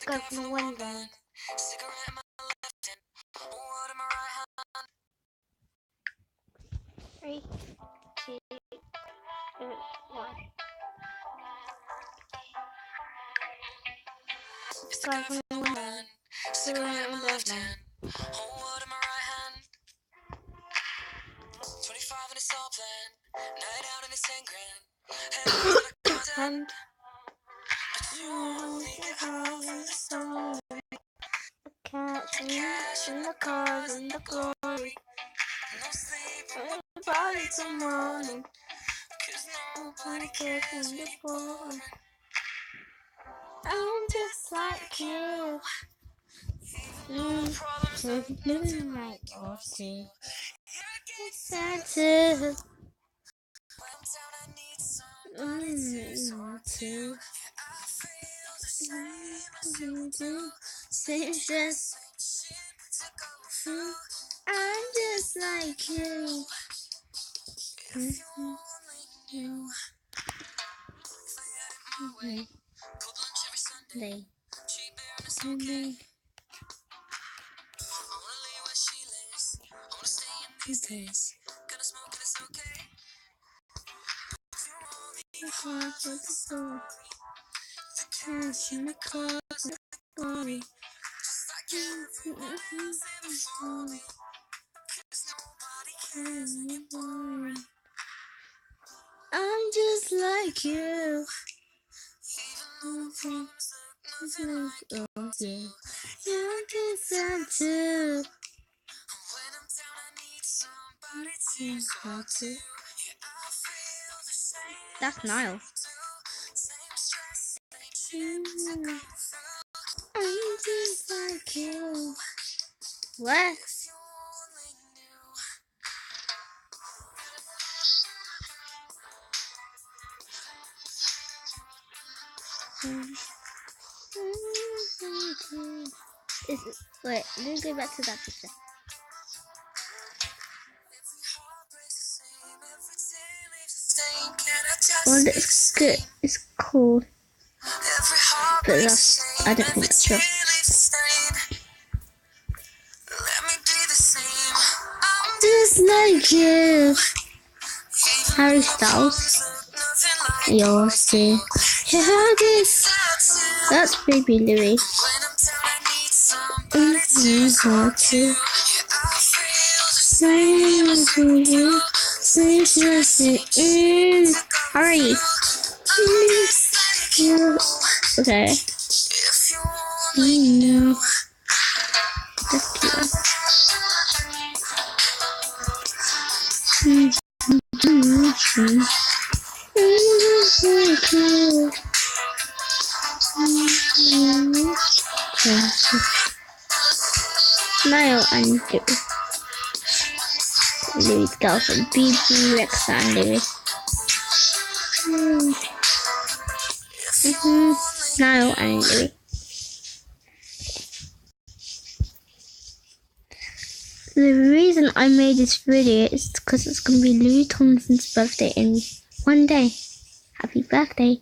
go from the window. Three, two, one. Go from the window. Cigarette in my left hand. Whole world in my right hand. 25 and it's all planned. Night out and it's 10 grand. And but you only get half of the story. The cash and the cars and the glory. No sleep and the party till morning. Cause nobody cares when you're born. I'm just like you. Living right off too. Sad too. I want to. You do. Same stress. I'm just like you. If you only knew. Sunday. Sunday. These days, gonna smoke and it's okay. The heart of the soul, the cash in the cars and the glory. Just like you, nothing's ever falling. Cause nobody cares anymore. I'm just like you. Even though things look nothing like yours do. You get sad too. That's Niall. I'm just like you. What? Wait, let me go back to that picture. Well, it's good. It's cool. But that's, I don't think that's true. Just like you. Harry Styles. Yours too. Yeah, this. That's Baby Louie. Too. Same as you. Same as you. Hurry. Okay. I know. That's cute. Niall and Louie's girlfriend, BB Rex and Louie. Niall and Louie. The reason I made this video is because it's going to be Louis Tomlinson's birthday in one day. Happy birthday.